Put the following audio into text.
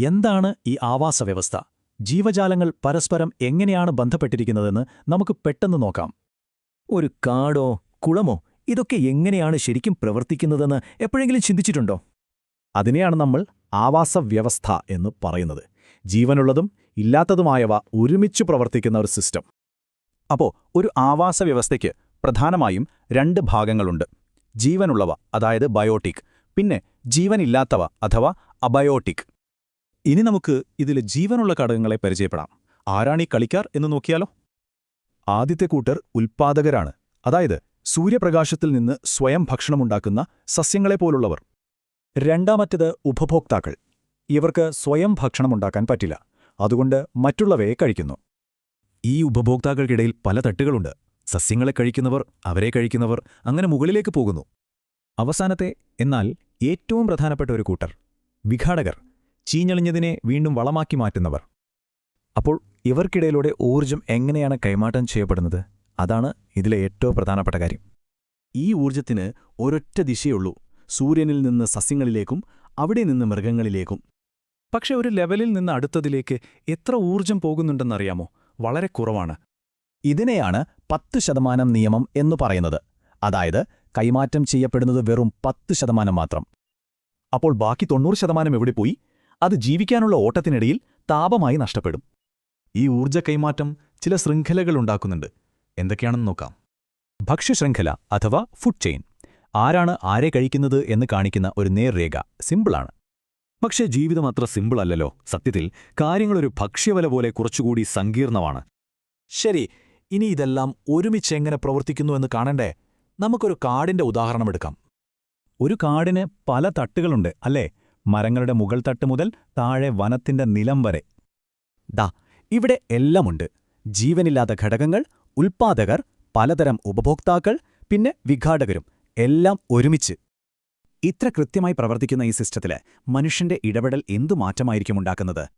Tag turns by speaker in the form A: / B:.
A: എന്താണ് ഈ ആവാസവ്യവസ്ഥ? ജീവജാലങ്ങൾ പരസ്പരം എങ്ങനെയാണ് ബന്ധപ്പെട്ടിരിക്കുന്നതെന്ന് നമുക്ക് പെട്ടെന്ന് നോക്കാം.
B: ഒരു കാടോ കുളമോ ഇതൊക്കെ എങ്ങനെയാണ് ശരിക്കും പ്രവർത്തിക്കുന്നതെന്ന് എപ്പോഴെങ്കിലും ചിന്തിച്ചിട്ടുണ്ടോ?
C: അതിനെയാണ് നമ്മൾ ആവാസവ്യവസ്ഥ എന്ന് പറയുന്നത്. ജീവനുള്ളതും ഇല്ലാത്തതുമായവ ഒരുമിച്ച് പ്രവർത്തിക്കുന്ന ഒരു സിസ്റ്റം. അപ്പോൾ ഒരു ആവാസവ്യവസ്ഥയ്ക്ക് പ്രധാനമായും രണ്ട് ഭാഗങ്ങളുണ്ട്. ജീവനുള്ളവ, അതായത് ബയോട്ടിക്, പിന്നെ ജീവനില്ലാത്തവ അഥവാ അബയോട്ടിക്.
A: ഇനി നമുക്ക് ഇതിലെ ജീവനുള്ള ഘടകങ്ങളെ പരിചയപ്പെടാം. ആരാണീ കളിക്കാർ എന്ന് നോക്കിയാലോ?
C: ആദ്യത്തെ കൂട്ടർ ഉൽപ്പാദകരാണ്, അതായത് സൂര്യപ്രകാശത്തിൽ നിന്ന് സ്വയം ഭക്ഷണമുണ്ടാക്കുന്ന സസ്യങ്ങളെപ്പോലുള്ളവർ.
A: രണ്ടാമത്തേത് ഉപഭോക്താക്കൾ. ഇവർക്ക് സ്വയം ഭക്ഷണമുണ്ടാക്കാൻ പറ്റില്ല, അതുകൊണ്ട് മറ്റുള്ളവയെ കഴിക്കുന്നു.
B: ഈ ഉപഭോക്താക്കൾക്കിടയിൽ പല തട്ടുകളുണ്ട്. സസ്യങ്ങളെ കഴിക്കുന്നവർ, അവരെ കഴിക്കുന്നവർ, അങ്ങനെ മുകളിലേക്ക് പോകുന്നു. അവസാനത്തെ, എന്നാൽ ഏറ്റവും പ്രധാനപ്പെട്ട ഒരു കൂട്ടർ വിഘാടകർ, ചീഞ്ഞളിഞ്ഞതിനെ വീണ്ടും വളമാക്കി മാറ്റുന്നവർ.
A: അപ്പോൾ ഇവർക്കിടയിലൂടെ ഊർജം എങ്ങനെയാണ് കൈമാറ്റം ചെയ്യപ്പെടുന്നത്? അതാണ് ഇതിലെ ഏറ്റവും പ്രധാനപ്പെട്ട കാര്യം.
C: ഈ ഊർജത്തിന് ഒരൊറ്റ ദിശയുള്ളൂ, സൂര്യനിൽ നിന്ന് സസ്യങ്ങളിലേക്കും അവിടെ നിന്ന് മൃഗങ്ങളിലേക്കും.
A: പക്ഷെ ഒരു ലെവലിൽ നിന്ന് അടുത്തതിലേക്ക് എത്ര ഊർജം പോകുന്നുണ്ടെന്നറിയാമോ? വളരെ കുറവാണ്.
C: ഇതിനെയാണ് 10% നിയമം എന്നു പറയുന്നത്. അതായത് കൈമാറ്റം ചെയ്യപ്പെടുന്നത് വെറും 10% മാത്രം. അപ്പോൾ ബാക്കി 90% എവിടെ പോയി? അത് ജീവിക്കാനുള്ള ഓട്ടത്തിനിടയിൽ താപമായി നഷ്ടപ്പെടും. ഈ ഊർജ്ജ കൈമാറ്റം ചില ശൃംഖലകളുണ്ടാക്കുന്നുണ്ട്. എന്തൊക്കെയാണെന്ന് നോക്കാം.
A: ഭക്ഷ്യശൃംഖല അഥവാ ഫുഡ് ചെയിൻ. ആരാണ് ആരെ കഴിക്കുന്നത് എന്ന് കാണിക്കുന്ന ഒരു നേർരേഖ. സിമ്പിളാണ്.
B: പക്ഷേ ജീവിതം അത്ര സിമ്പിളല്ലല്ലോ. സത്യത്തിൽ കാര്യങ്ങളൊരു ഭക്ഷ്യവല പോലെ കുറച്ചുകൂടി സങ്കീർണമാണ്.
C: ശരി, ഇനി ഇതെല്ലാം ഒരുമിച്ചെങ്ങനെ പ്രവർത്തിക്കുന്നു എന്ന് കാണണ്ടേ? നമുക്കൊരു കാടിന്റെ ഉദാഹരണമെടുക്കാം.
A: ഒരു കാടിന് പല തട്ടുകളുണ്ട്, അല്ലേ? മരങ്ങളുടെ മുകൾ തട്ട് മുതൽ താഴെ വനത്തിന്റെ നിലം വരെ.
C: ഇവിടെ എല്ലാമുണ്ട്. ജീവനില്ലാത്ത ഘടകങ്ങൾ, ഉൽപ്പാദകർ, പലതരം ഉപഭോക്താക്കൾ, പിന്നെ വിഘാടകരും, എല്ലാം ഒരുമിച്ച്. ഇത്ര കൃത്യമായി പ്രവർത്തിക്കുന്ന ഈ സിസ്റ്റത്തില് മനുഷ്യന്റെ ഇടപെടൽ എന്തു മാറ്റമായിരിക്കും ഉണ്ടാക്കുന്നത്?